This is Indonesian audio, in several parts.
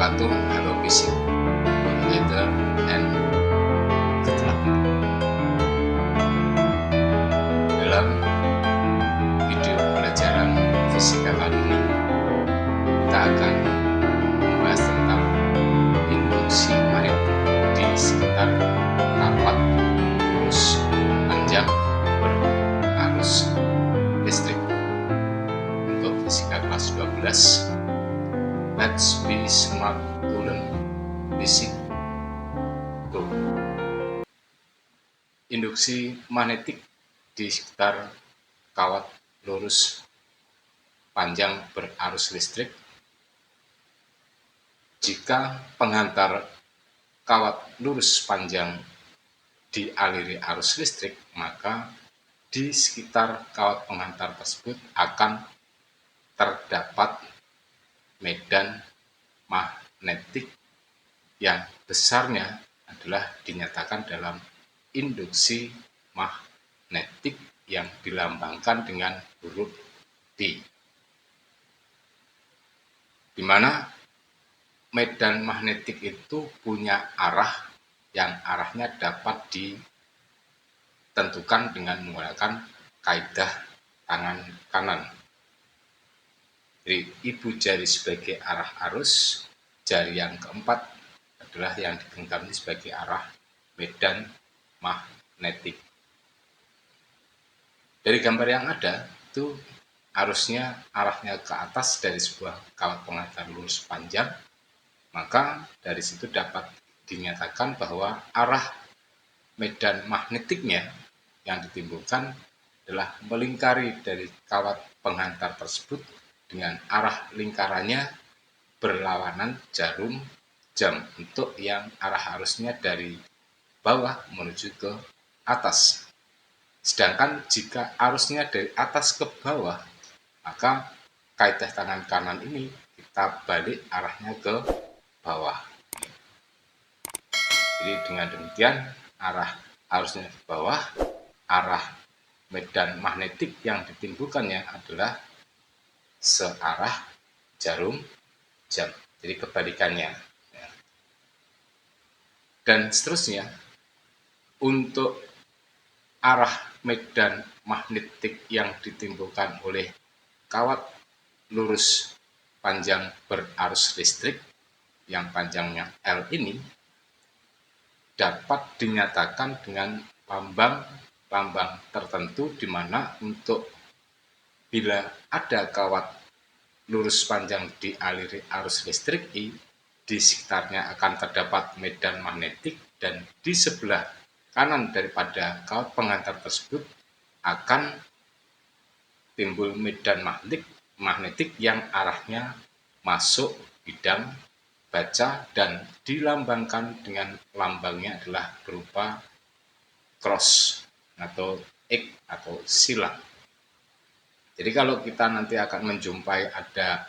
wabarakatuh. Halo fisik, weather, and good luck. Dalam video pelajaran fisika kali ini, kita akan membahas tentang induksi magnetik di sekitar kawat lurus panjang berarus listrik. Untuk fisika kelas 12, let's be smart to learn basic. Go. Induksi magnetik di sekitar kawat lurus panjang berarus listrik. Jika penghantar kawat lurus panjang dialiri arus listrik, maka di sekitar kawat penghantar tersebut akan terdapat medan magnetik yang besarnya adalah dinyatakan dalam induksi magnetik yang dilambangkan dengan huruf D, di mana medan magnetik itu punya arah yang arahnya dapat ditentukan dengan menggunakan kaidah tangan kanan. Jadi ibu jari sebagai arah arus, jari yang keempat adalah yang digenggamnya sebagai arah medan magnetik. Dari gambar yang ada itu arahnya ke atas dari sebuah kawat penghantar lurus panjang, maka dari situ dapat dinyatakan bahwa arah medan magnetiknya yang ditimbulkan adalah melingkari dari kawat penghantar tersebut dengan arah lingkarannya berlawanan jarum jam untuk yang arah arusnya dari bawah menuju ke atas. Sedangkan jika arusnya dari atas ke bawah, maka kaidah tangan kanan ini kita balik arahnya ke bawah. Jadi dengan demikian arah arusnya ke bawah, arah medan magnetik yang ditimbulkannya adalah searah jarum jam. Jadi kebalikannya. Dan seterusnya, untuk arah medan magnetik yang ditimbulkan oleh kawat lurus panjang berarus listrik yang panjangnya L ini dapat dinyatakan dengan lambang tertentu, di mana untuk bila ada kawat lurus panjang dialiri arus listrik I, di sekitarnya akan terdapat medan magnetik, dan di sebelah kanan daripada kawat penghantar tersebut akan timbul medan magnetik yang arahnya masuk bidang baca dan dilambangkan dengan lambangnya adalah berupa cross atau X atau silang. Jadi kalau kita nanti akan menjumpai ada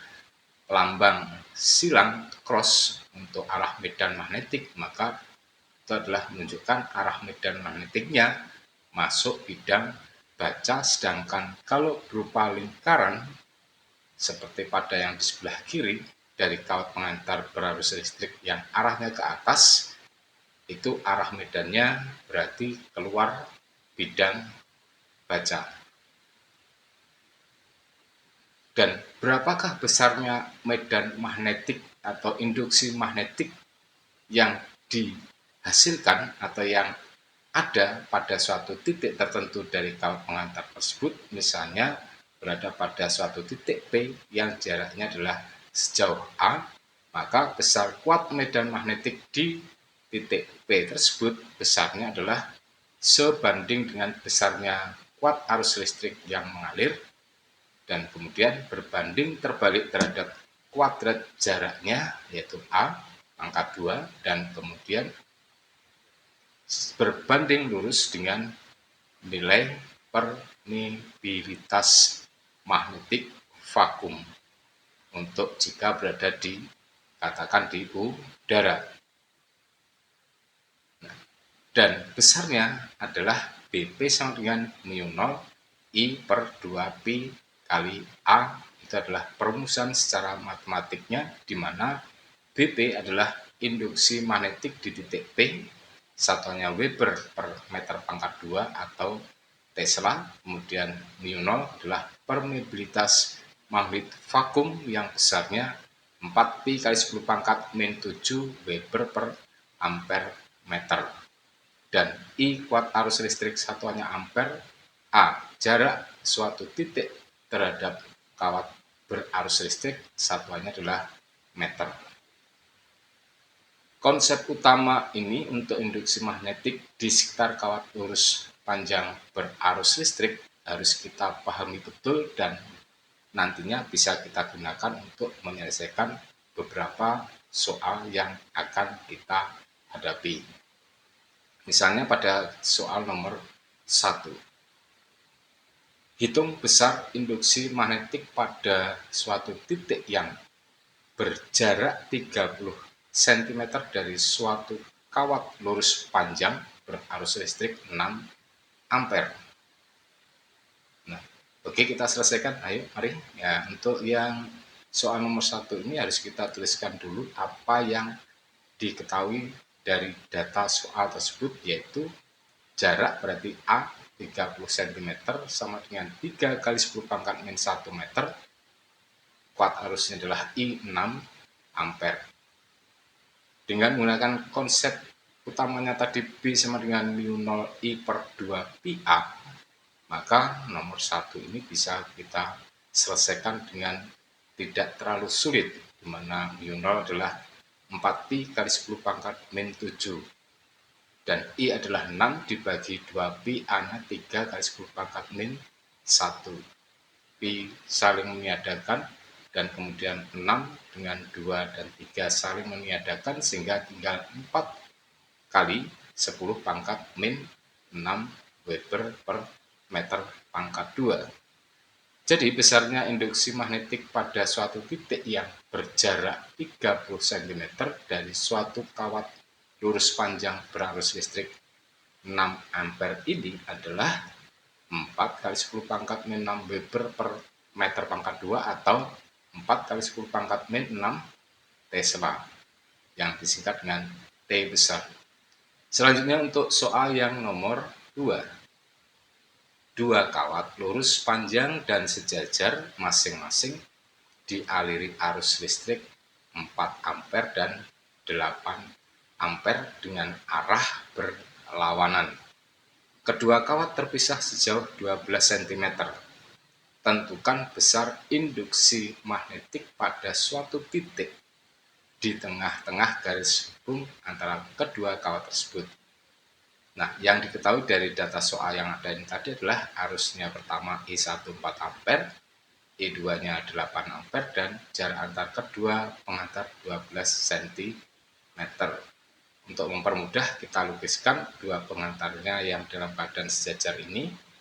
lambang silang cross untuk arah medan magnetik, maka itu adalah menunjukkan arah medan magnetiknya masuk bidang baca. Sedangkan kalau berupa lingkaran seperti pada yang di sebelah kiri dari kawat penghantar berarus listrik yang arahnya ke atas, itu arah medannya berarti keluar bidang baca. Dan berapakah besarnya medan magnetik atau induksi magnetik yang dihasilkan atau yang ada pada suatu titik tertentu dari kawat penghantar tersebut, misalnya berada pada suatu titik P yang jaraknya adalah sejauh A, maka besar kuat medan magnetik di titik P tersebut besarnya adalah sebanding dengan besarnya kuat arus listrik yang mengalir, dan kemudian berbanding terbalik terhadap kuadrat jaraknya, yaitu A pangkat 2, dan kemudian berbanding lurus dengan nilai permeabilitas magnetik vakum untuk jika berada di, katakan di udara. Dan besarnya adalah BP sama dengan mu 0 I per 2Pi kali A. Itu adalah perumusan secara matematiknya, di mana BP adalah induksi magnetik di titik P, satuannya Weber per meter pangkat 2 atau Tesla. Kemudian mu 0 adalah permeabilitas magnet vakum yang besarnya 4pi kali 10 pangkat min 7 Weber per ampere meter. Dan I kuat arus listrik satuannya ampere. A jarak suatu titik terhadap kawat berarus listrik satuannya adalah meter. Konsep utama ini untuk induksi magnetik di sekitar kawat lurus panjang berarus listrik harus kita pahami betul dan nantinya bisa kita gunakan untuk menyelesaikan beberapa soal yang akan kita hadapi. Misalnya pada soal nomor 1. Hitung besar induksi magnetik pada suatu titik yang berjarak 30 cm dari suatu kawat lurus panjang berarus listrik 6 ampere. Nah, oke, kita selesaikan. Ayo, mari. Ya, untuk yang soal nomor 1 ini harus kita tuliskan dulu apa yang diketahui dari data soal tersebut, yaitu jarak berarti A 30 cm sama dengan 3 kali 10 pangkat min 1 meter. Kuat arusnya adalah I 6 ampere. Dengan menggunakan konsep utamanya tadi B sama dengan mu 0 I per 2 pi A, maka nomor 1 ini bisa kita selesaikan dengan tidak terlalu sulit, di mana mu 0 adalah 4pi kali 10 pangkat min 7. Dan I adalah 6 dibagi 2pi, A-nya 3 kali 10 pangkat min 1. Pi saling meniadakan, dan kemudian 6 dengan 2 dan 3 saling meniadakan sehingga tinggal 4 kali 10 pangkat min 6 Weber per meter pangkat 2. Jadi besarnya induksi magnetik pada suatu titik yang berjarak 30 cm dari suatu kawat lurus panjang berarus listrik 6 ampere ini adalah 4 kali 10 pangkat min 6 Weber per meter pangkat 2 atau 4 kali 10 pangkat min 6 Tesla yang disingkat dengan T besar. Selanjutnya untuk soal yang nomor 2. Dua kawat lurus panjang dan sejajar masing-masing dialiri arus listrik 4 ampere dan 8 ampere dengan arah berlawanan. Kedua kawat terpisah sejauh 12 cm. Tentukan besar induksi magnetik pada suatu titik di tengah-tengah garis hubung antara kedua kawat tersebut. Nah, yang diketahui dari data soal yang ada ini tadi adalah arusnya pertama I1 4 ampere, I2-nya 8 ampere, dan jarak antar kedua pengantar 12 cm. Untuk mempermudah, kita lukiskan dua pengantarnya yang dalam keadaan sejajar ini.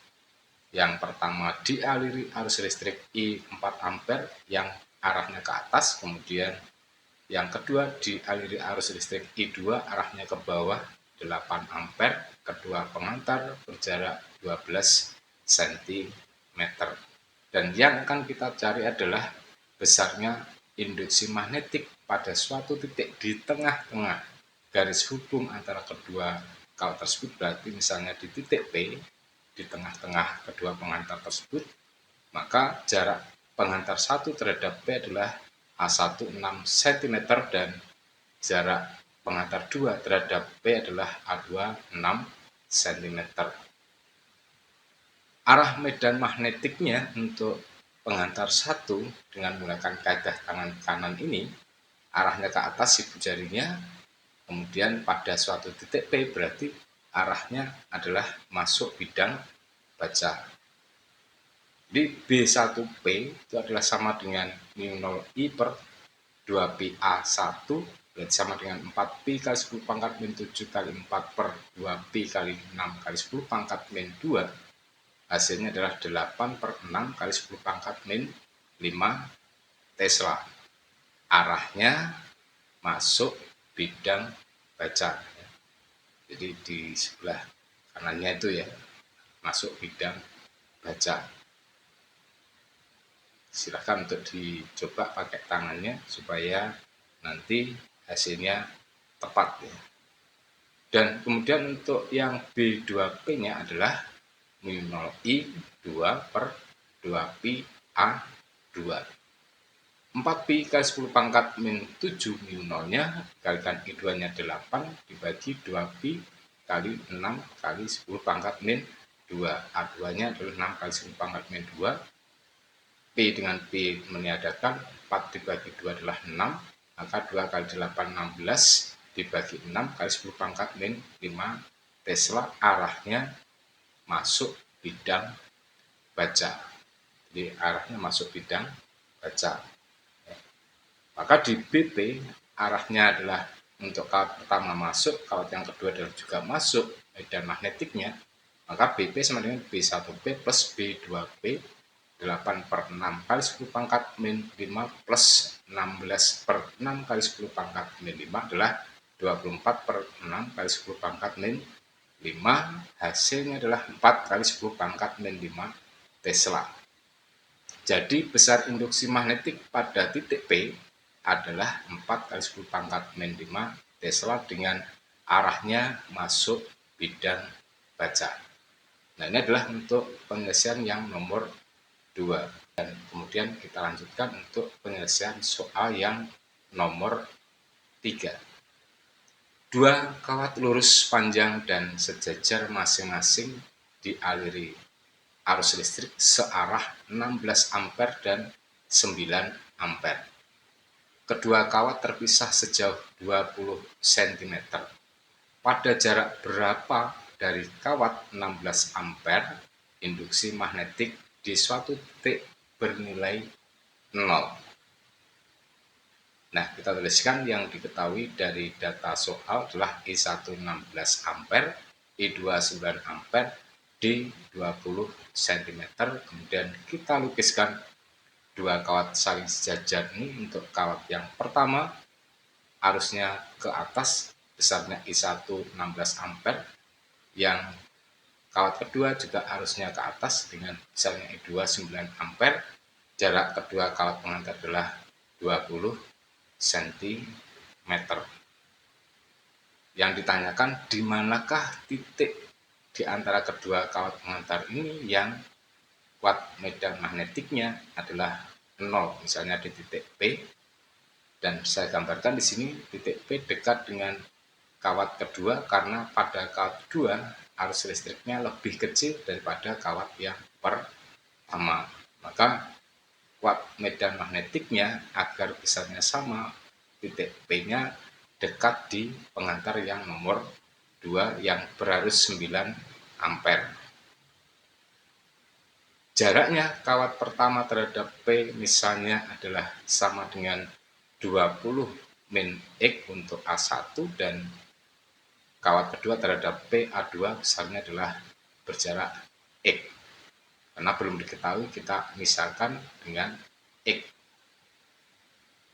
Yang pertama dialiri arus listrik I 4 ampere yang arahnya ke atas, kemudian yang kedua dialiri arus listrik I2 arahnya ke bawah 8 ampere, kedua pengantar berjarak 12 cm. Dan yang akan kita cari adalah besarnya induksi magnetik pada suatu titik di tengah-tengah garis hubung antara kedua kawat tersebut, berarti misalnya di titik P, di tengah-tengah kedua pengantar tersebut, maka jarak pengantar 1 terhadap P adalah A1 6 cm dan jarak pengantar 2 terhadap P adalah A2 6 cm. Arah medan magnetiknya untuk pengantar 1 dengan menggunakan kaidah tangan kanan ini, arahnya ke atas ibu jarinya, kemudian pada suatu titik P berarti arahnya adalah masuk bidang baca. Di B1P itu adalah sama dengan mu 0 I per 2pi A1 berarti sama dengan 4pi kali 10 pangkat min 7 kali 4 per 2pi kali 6 kali 10 pangkat min 2. Hasilnya adalah 8 per 6 kali 10 pangkat min 5 Tesla. Arahnya masuk bidang baca. Jadi di sebelah kanannya itu ya, masuk bidang baca. Silakan untuk dicoba pakai tangannya supaya nanti hasilnya tepat ya. Dan kemudian untuk yang B2P-nya adalah mu0I 2 per 2pi A2. 4pi kali 10 pangkat min 7 mu0-nya dikalikan I2-nya 8 dibagi 2pi kali 6 kali 10 pangkat min 2. A2-nya adalah 6 kali 10 pangkat min 2. P dengan P meniadakan, 4 dibagi 2 adalah 6, maka 2 kali 8 16 dibagi 6 kali 10 pangkat min 5 Tesla, arahnya masuk bidang baca. Jadi arahnya masuk bidang baca. Maka di BP arahnya adalah untuk kawat pertama masuk, kawat yang kedua adalah juga masuk medan magnetiknya, maka BP sama dengan B1P plus B2P 8 per 6 kali 10 pangkat min 5 plus 16 per 6 kali 10 pangkat min 5 adalah 24 per 6 kali 10 pangkat min 5, hasilnya adalah 4 kali 10 pangkat min 5 Tesla. Jadi besar induksi magnetik pada titik P adalah 4 kali 10 pangkat min 5 Tesla dengan arahnya masuk bidang baca. Nah, ini adalah untuk penyelesaian yang nomor 2. Dan kemudian kita lanjutkan untuk penyelesaian soal yang nomor 3. Dua kawat lurus panjang dan sejajar masing-masing dialiri arus listrik searah 16 ampere dan 9 ampere. Kedua kawat terpisah sejauh 20 cm. Pada jarak berapa dari kawat 16 ampere induksi magnetik di suatu titik bernilai 0. Nah, kita tuliskan yang diketahui dari data soal adalah I1 16 ampere, I2 9 ampere, D 20 cm. Kemudian kita lukiskan dua kawat saling sejajar ini. Untuk kawat yang pertama arusnya ke atas, besarnya I1 16 ampere, yang kawat kedua juga arusnya ke atas dengan besarnya I2 9 ampere. Jarak kedua kawat pengantar adalah 20 cm. Yang ditanyakan di manakah titik di antara kedua kawat pengantar ini yang kuat medan magnetiknya adalah 0, misalnya di titik P. Dan saya gambarkan di sini titik P dekat dengan kawat kedua karena pada kawat kedua arus listriknya lebih kecil daripada kawat yang pertama. Maka kuat medan magnetiknya agar besarnya sama, titik P-nya dekat di pengantar yang nomor 2 yang berarus 9 ampere. Jaraknya kawat pertama terhadap P misalnya adalah sama dengan 20 min X untuk A1 dan kawat kedua terhadap P A2 besarnya adalah berjarak X. Karena belum diketahui, kita misalkan dengan X.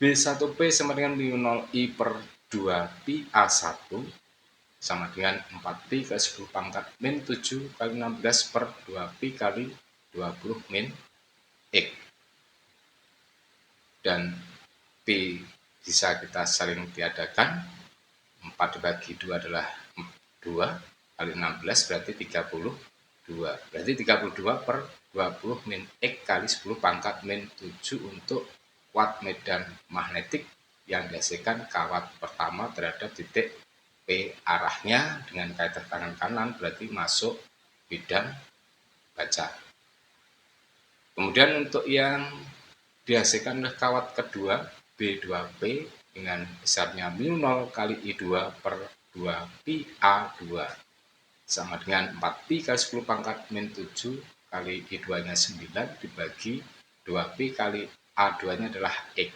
B1P sama dengan mu0I per 2pi A1 sama dengan 4pi kali 10 pangkat min 7 kali 16 per 2pi kali 20 min X. Dan P bisa kita saling tiadakan, 4 dibagi 2 adalah 2 kali 16 berarti 32. Berarti 32 per 20 min X kali 10 pangkat min 7 untuk kuat medan magnetik yang dihasilkan kawat pertama terhadap titik P. Arahnya dengan kaitan tangan kanan berarti masuk bidang baca. Kemudian untuk yang dihasilkan oleh kawat kedua B2P dengan besarnya mu0 kali I2 per 2pi A2 sama dengan 4pi kali 10 pangkat min 7 kali I2-nya 9 dibagi 2pi kali A2-nya adalah X.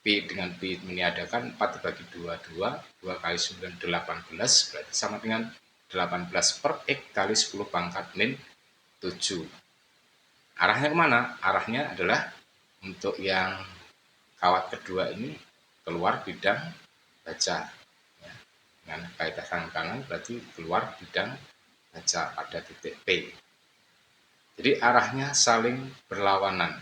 P dengan P meniadakan, 4 dibagi 2, 2 kali 9, 18, berarti sama dengan 18 per X kali 10 pangkat min 7. Arahnya kemana? Arahnya adalah untuk yang kawat kedua ini keluar bidang baca. Dengan kaitan tangan kanan berarti keluar bidang baca pada titik P. Jadi arahnya saling berlawanan.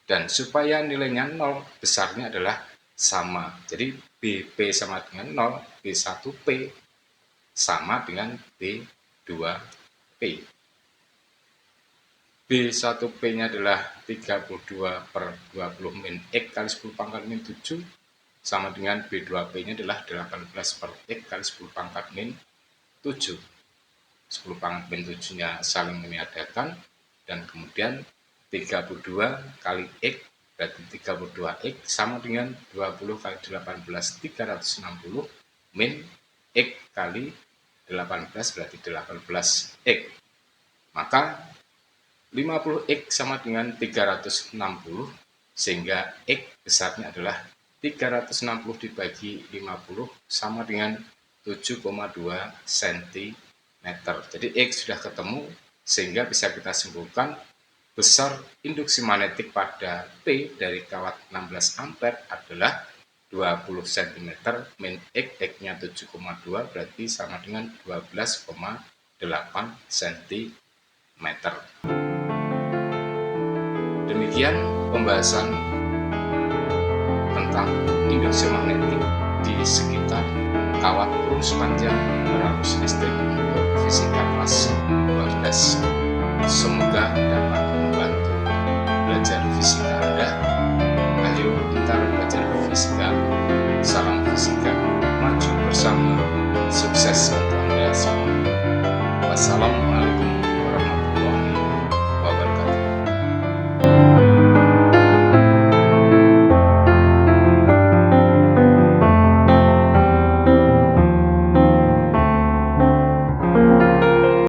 Dan supaya nilainya 0, besarnya adalah sama. Jadi BP sama dengan 0, B1P sama dengan B2P. B1P-nya adalah 32/20 min X kali 10 pangkat min 7 sama dengan B2P-nya adalah 18/X kali 10 pangkat min 7. 10 pangkat min 7-nya saling meniadakan, dan kemudian 32 kali X berarti 32X sama dengan 20 kali 18 360 min X kali 18 berarti 18X. Maka 50X sama dengan 360, sehingga X besarnya adalah 360 dibagi 50 sama dengan 7,2 cm. Jadi X sudah ketemu, sehingga bisa kita simpulkan besar induksi magnetik pada P dari kawat 16 ampere adalah 20 cm min X, X-nya 7,2 berarti sama dengan 12,8 cm. Demikian pembahasan tentang induksi magnetik di sekitar kawat lurus panjang berarus listrik untuk fisika kelas 12. Semoga dapat membantu belajar fisika Anda. Ayo kita belajar fisika. Salam fisika, maju bersama, sukses untuk Anda semua. Wassalam.